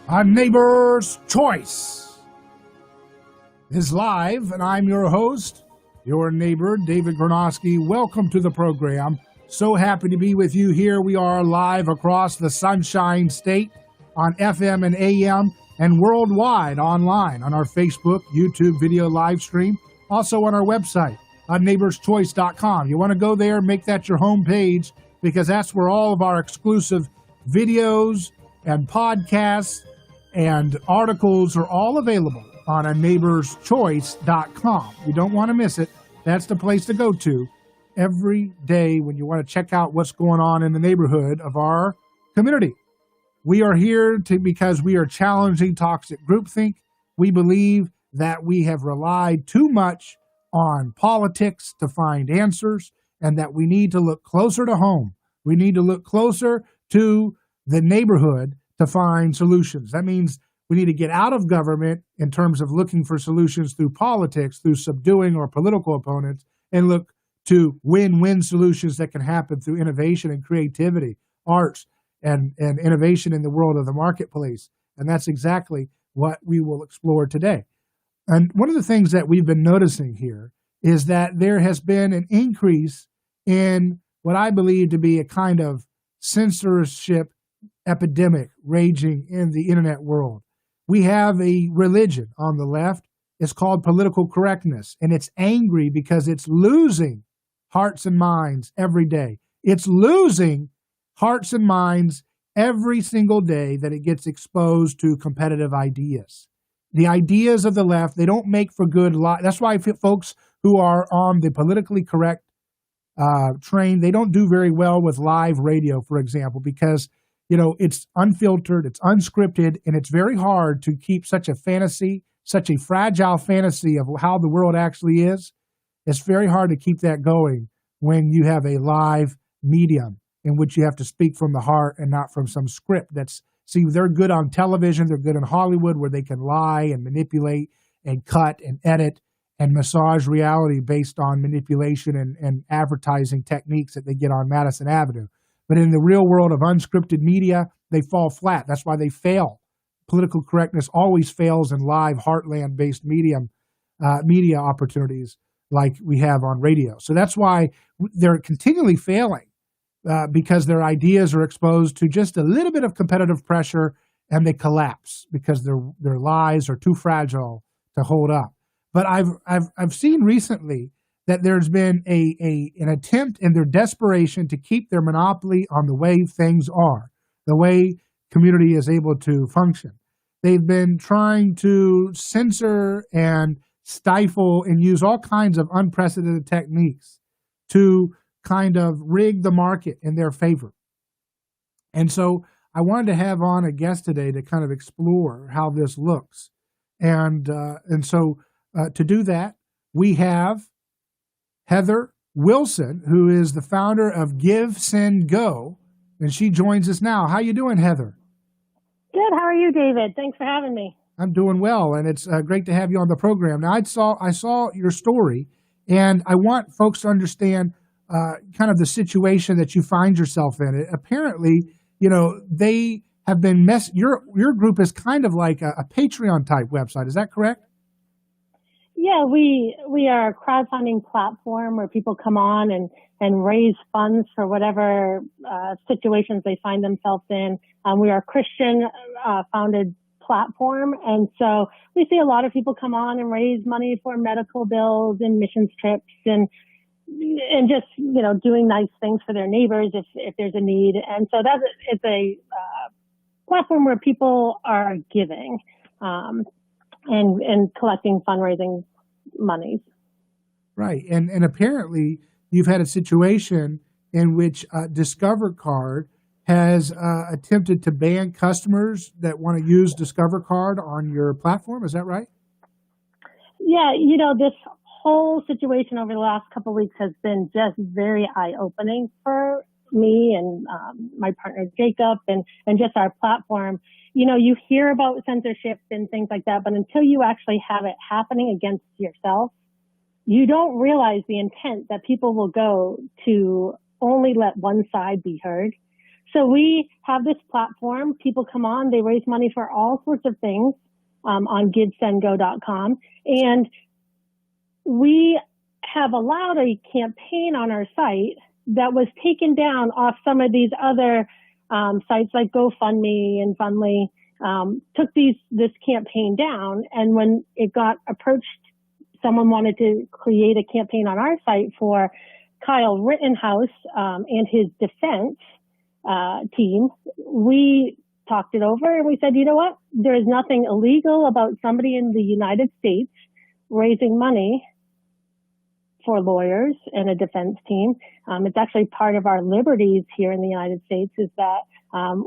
A Neighbor's Choice is live, and I'm your host, your neighbor, David Gronowski. Welcome to the program. So happy to be with you here. We are live across the Sunshine State on FM and AM and worldwide online on our Facebook, YouTube video live stream, also on our website, neighborschoice.com. You want to go there, make that your home page, because that's where all of our exclusive videos and podcasts and articles are all available on neighborschoice.com. You don't want to miss it. That's the place to go to every day when you want to check out what's going on in the neighborhood of our community. We are here because we are challenging toxic groupthink. We believe that we have relied too much on politics to find answers, and that we need to look closer to home. We need to look closer to the neighborhood to find solutions. That means we need to get out of government in terms of looking for solutions through politics, through subduing our political opponents, and look to win-win solutions that can happen through innovation and creativity, arts, and innovation in the world of the marketplace. And that's exactly what we will explore today. And one of the things that we've been noticing here is that there has been an increase in what I believe to be a kind of censorship epidemic raging in the internet world. We have a religion on the left. It's called political correctness, and it's angry because it's losing hearts and minds every day. It's losing hearts and minds every single day that it gets exposed to competitive ideas. The ideas of the left, they don't make for good life. That's why folks who are on the politically correct train, they don't do very well with live radio, for example, because it's unfiltered, it's unscripted, and it's very hard to keep such a fantasy, such a fragile fantasy of how the world actually is. It's very hard to keep that going when you have a live medium in which you have to speak from the heart and not from some script. They're good on television, they're good in Hollywood, where they can lie and manipulate and cut and edit and massage reality based on manipulation and advertising techniques that they get on Madison Avenue. But in the real world of unscripted media, they fall flat. That's why they fail. Political correctness always fails in live heartland-based media opportunities like we have on radio. So that's why they're continually failing, because their ideas are exposed to just a little bit of competitive pressure, and they collapse because their lies are too fragile to hold up. But I've seen recently that there's been an attempt in their desperation to keep their monopoly on the way things are, the way community is able to function. They've been trying to censor and stifle and use all kinds of unprecedented techniques to kind of rig the market in their favor. And so I wanted to have on a guest today to kind of explore how this looks. And so to do that, we have Heather Wilson, who is the founder of Give, Send, Go, and she joins us now. How you doing, Heather? Good. How are you, David? Thanks for having me. I'm doing well, and it's great to have you on the program. Now, I saw your story, and I want folks to understand kind of the situation that you find yourself in. Apparently, they have been your group is kind of like a Patreon type website. Is that correct? Yeah, we are a crowdfunding platform where people come on and raise funds for whatever situations they find themselves in. We are a Christian founded platform, and so we see a lot of people come on and raise money for medical bills and missions trips and just doing nice things for their neighbors if there's a need. And so it's a platform where people are giving and collecting fundraising monies. Right. And apparently you've had a situation in which Discover Card has attempted to ban customers that want to use Discover Card on your platform. Is that right? Yeah. This whole situation over the last couple of weeks has been just very eye-opening for me and my partner Jacob and just our platform. You hear about censorship and things like that, but until you actually have it happening against yourself, you don't realize the intent that people will go to only let one side be heard. So we have this platform. People come on, they raise money for all sorts of things on GiveSendGo.com. And we have allowed a campaign on our site that was taken down off some of these other sites like GoFundMe and Fundly, took this campaign down. And when it got approached, someone wanted to create a campaign on our site for Kyle Rittenhouse and his defense team. We talked it over and we said, you know what? There is nothing illegal about somebody in the United States raising money for lawyers and a defense team. It's actually part of our liberties here in the United States is that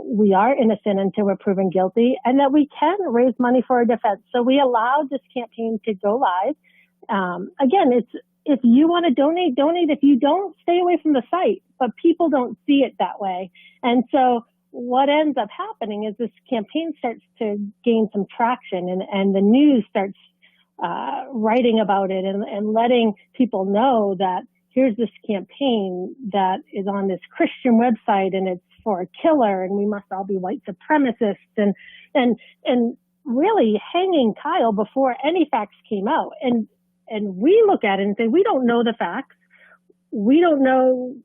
we are innocent until we're proven guilty and that we can raise money for a defense. So we allowed this campaign to go live. Again, if you want to donate, donate. If you don't, stay away from the site. But people don't see it that way. And so what ends up happening is this campaign starts to gain some traction and the news starts writing about it and letting people know that here's this campaign that is on this Christian website and it's for a killer and we must all be white supremacists and really hanging Kyle before any facts came out. And we look at it and say, we don't know the facts. We don't know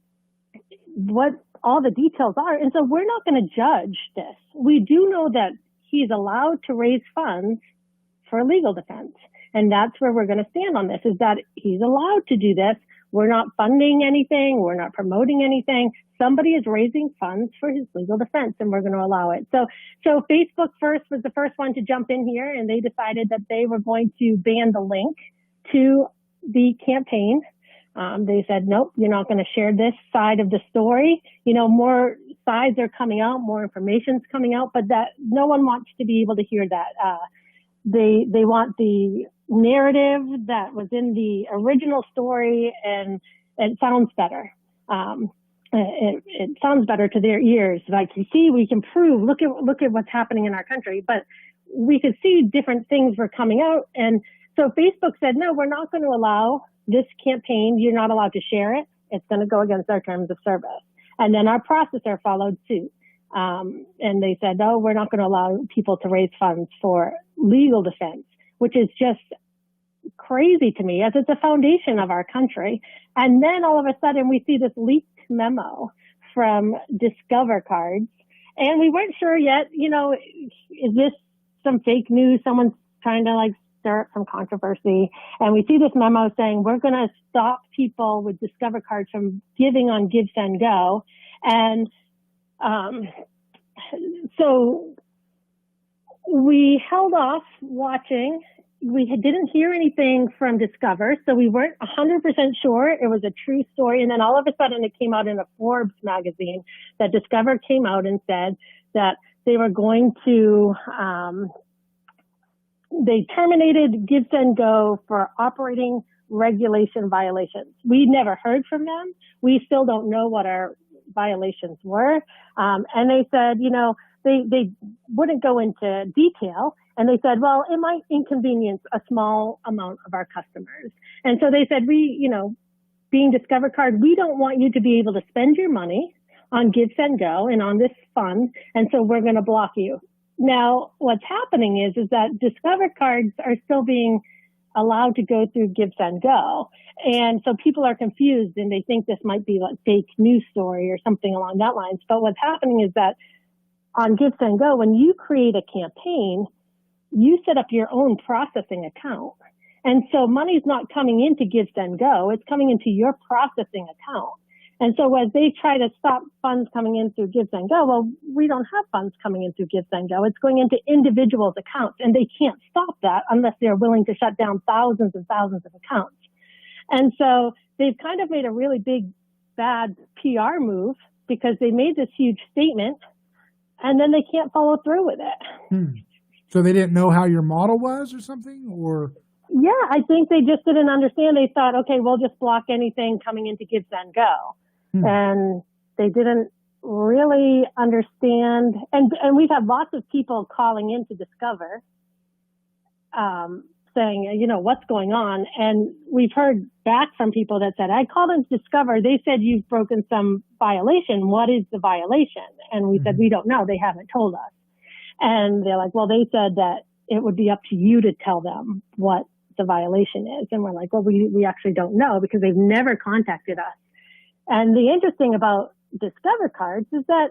what all the details are. And so we're not going to judge this. We do know that he's allowed to raise funds for legal defense. And that's where we're going to stand on this, is that he's allowed to do this. We're not funding anything. We're not promoting anything. Somebody is raising funds for his legal defense, and we're going to allow it. So Facebook first was the first one to jump in here, and they decided that they were going to ban the link to the campaign. They said, nope, you're not going to share this side of the story. You know, more sides are coming out, more information's coming out, but that no one wants to be able to hear that. They want the narrative that was in the original story, and it sounds better. It sounds better to their ears. Like, you see, we can prove, look at what's happening in our country, but we could see different things were coming out. And so Facebook said, no, we're not going to allow this campaign. You're not allowed to share it. It's going to go against our terms of service. And then our processor followed suit. And they said, no, we're not going to allow people to raise funds for legal defense, which is just crazy to me, as it's a foundation of our country. And then all of a sudden we see this leaked memo from Discover Cards, and we weren't sure yet, you know, is this some fake news? Someone's trying to stir up some controversy. And we see this memo saying we're going to stop people with Discover Cards from giving on Give, Send, Go. And so we held off watching. We didn't hear anything from Discover, so we weren't 100% sure it was a true story. And then all of a sudden it came out in a Forbes magazine that Discover came out and said that they were going to, they terminated Give, Send, Go for operating regulation violations. We never heard from them. We still don't know what our violations were. And they said, you know, they wouldn't go into detail. And they said, well, it might inconvenience a small amount of our customers. And so they said, being Discover Card, we don't want you to be able to spend your money on Give, Send, Go and on this fund. And so we're going to block you. Now, what's happening is that Discover Cards are still being allowed to go through Give, Send, Go. And so people are confused and they think this might be like fake news story or something along that lines. But what's happening is that on Give, Send, Go, when you create a campaign, you set up your own processing account. And so money's not coming into Give, Send, Go. It's coming into your processing account. And so as they try to stop funds coming in through Give, Send, Go, well, we don't have funds coming in through Give, Send, Go. It's going into individuals' accounts, and they can't stop that unless they're willing to shut down thousands and thousands of accounts. And so they've kind of made a really big, bad PR move because they made this huge statement, and then they can't follow through with it. So they didn't know how your model was or something? Or yeah, I think they just didn't understand. They thought, okay, we'll just block anything coming into Give, Send, Go. And they didn't really understand. And we've had lots of people calling in to Discover saying, what's going on? And we've heard back from people that said, I called in to Discover. They said you've broken some violation. What is the violation? And we said, we don't know. They haven't told us. And they're like, well, they said that it would be up to you to tell them what the violation is. And we're like, well, we actually don't know because they've never contacted us. And the interesting about Discover cards is that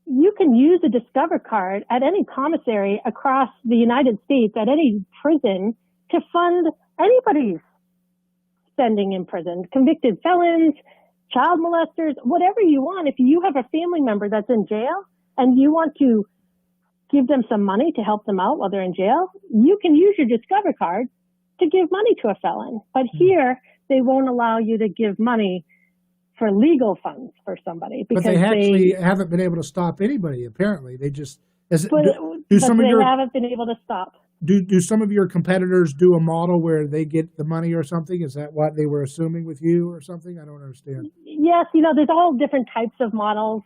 you can use a Discover card at any commissary across the United States, at any prison, to fund anybody's spending in prison, convicted felons, child molesters, whatever you want. If you have a family member that's in jail and you want to give them some money to help them out while they're in jail, you can use your Discover card to give money to a felon. But here, they won't allow you to give money for legal funds for somebody because they actually haven't been able to stop anybody. Apparently, they just they haven't been able to stop. Do some of your competitors do a model where they get the money or something? Is that what they were assuming with you or something? I don't understand. Yes, there's all different types of models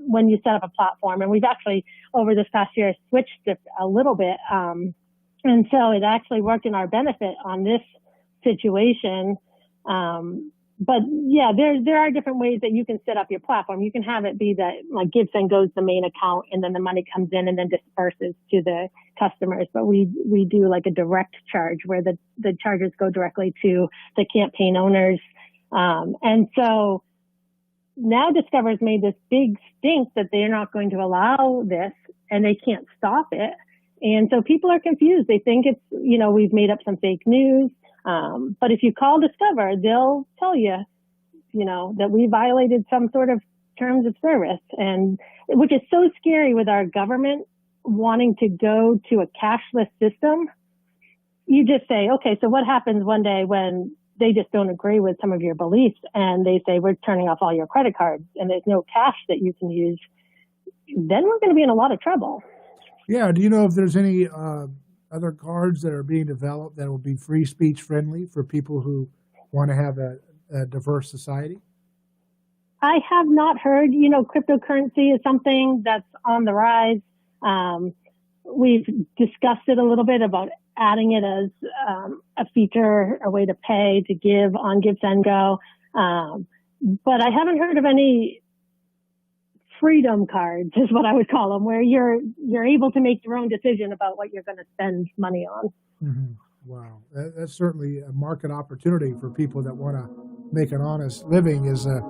when you set up a platform, and we've actually over this past year switched it a little bit, and so it actually worked in our benefit on this situation. But yeah, there are different ways that you can set up your platform. You can have it be that like GiveSend goes the main account and then the money comes in and then disperses to the customers. But we do like a direct charge where the charges go directly to the campaign owners. And so now Discover's made this big stink that they're not going to allow this and they can't stop it. And so people are confused. They think it's, we've made up some fake news. But if you call Discover, they'll tell you, that we violated some sort of terms of service, and which is so scary with our government wanting to go to a cashless system. You just say, okay, so what happens one day when they just don't agree with some of your beliefs and they say, we're turning off all your credit cards and there's no cash that you can use? Then we're going to be in a lot of trouble. Yeah. Do you know if there's any, other cards that are being developed that will be free speech friendly for people who want to have a diverse society? I have not heard, cryptocurrency is something that's on the rise. We've discussed it a little bit about adding it as a feature, a way to pay, to give on GiveSend Go. But I haven't heard of any freedom cards is what I would call them, where you're able to make your own decision about what you're going to spend money on. Mm-hmm. Wow. That's certainly a market opportunity for people that want to make an honest living is a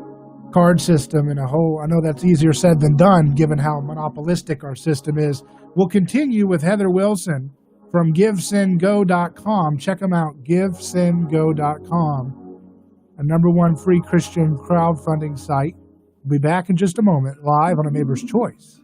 card system and a whole, I know that's easier said than done given how monopolistic our system is. We'll continue with Heather Wilson from GiveSendGo.com. Check them out, GiveSendGo.com, a #1 free Christian crowdfunding site. We'll be back in just a moment, live on A Neighbor's Choice.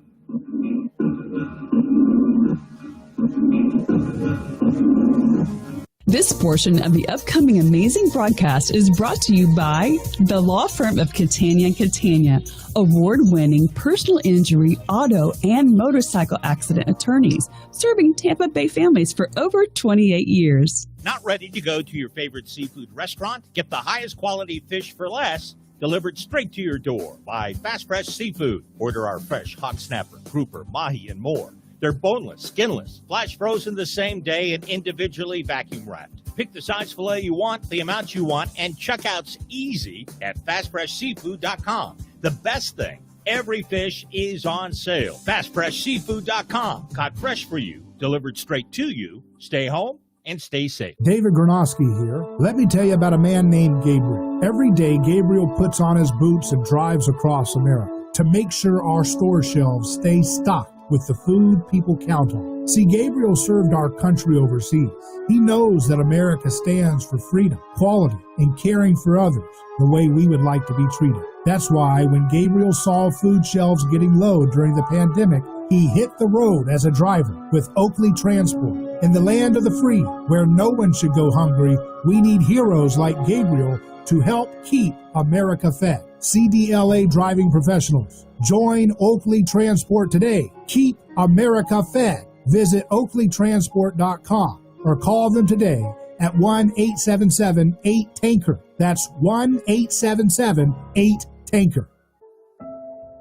This portion of the upcoming amazing broadcast is brought to you by the law firm of Catania & Catania, award-winning personal injury, auto, and motorcycle accident attorneys, serving Tampa Bay families for over 28 years. Not ready to go to your favorite seafood restaurant? Get the highest quality fish for less, delivered straight to your door by Fast Fresh Seafood. Order our fresh hot snapper, grouper, mahi, and more. They're boneless, skinless, flash frozen the same day, and individually vacuum wrapped. Pick the size filet you want, the amount you want, and checkout's easy at FastFreshSeafood.com. The best thing, every fish is on sale. FastFreshSeafood.com. Caught fresh for you, delivered straight to you. Stay home and stay safe. David Gronowski here. Let me tell you about a man named Gabriel. Every day, Gabriel puts on his boots and drives across America to make sure our store shelves stay stocked with the food people count on. See, Gabriel served our country overseas. He knows that America stands for freedom, quality, and caring for others the way we would like to be treated. That's why when Gabriel saw food shelves getting low during the pandemic, he hit the road as a driver with Oakley Transport. In the land of the free, where no one should go hungry, we need heroes like Gabriel to help keep America fed. CDLA driving professionals, join Oakley Transport today. Keep America fed. Visit OakleyTransport.com or call them today at 1-877-8-TANKER. That's 1-877-8-TANKER.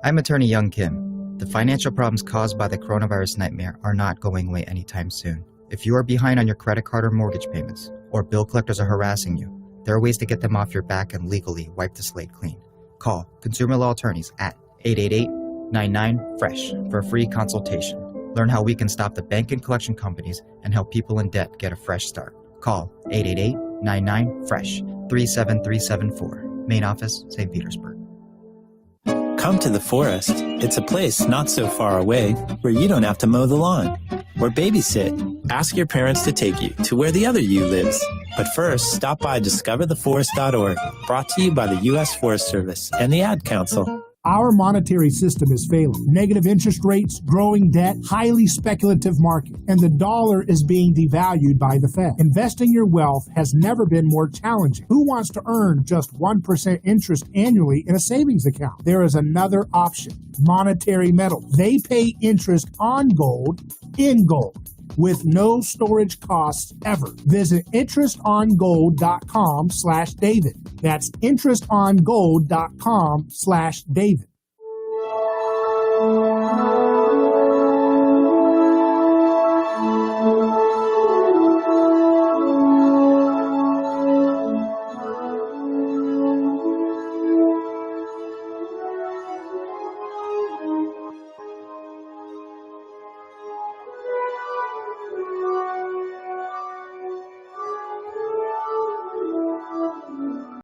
I'm attorney Young Kim. The financial problems caused by the coronavirus nightmare are not going away anytime soon. If you are behind on your credit card or mortgage payments, or bill collectors are harassing you, there are ways to get them off your back and legally wipe the slate clean. Call Consumer Law Attorneys at 888-99-FRESH for a free consultation. Learn how we can stop the bank and collection companies and help people in debt get a fresh start. Call 888-99-FRESH, 37374. Main office, St. Petersburg. Come to the forest. It's a place not so far away where you don't have to mow the lawn or babysit. Ask your parents to take you to where the other you lives. But first, stop by discovertheforest.org, brought to you by the U.S. Forest Service and the Ad Council. Our monetary system is failing. Negative interest rates, growing debt, highly speculative market, and the dollar is being devalued by the Fed. Investing your wealth has never been more challenging. Who wants to earn just 1% interest annually in a savings account? There is another option, Monetary Metals. They pay interest on gold in gold, with no storage costs ever. Visit interestongold.com/David. That's interestongold.com/David.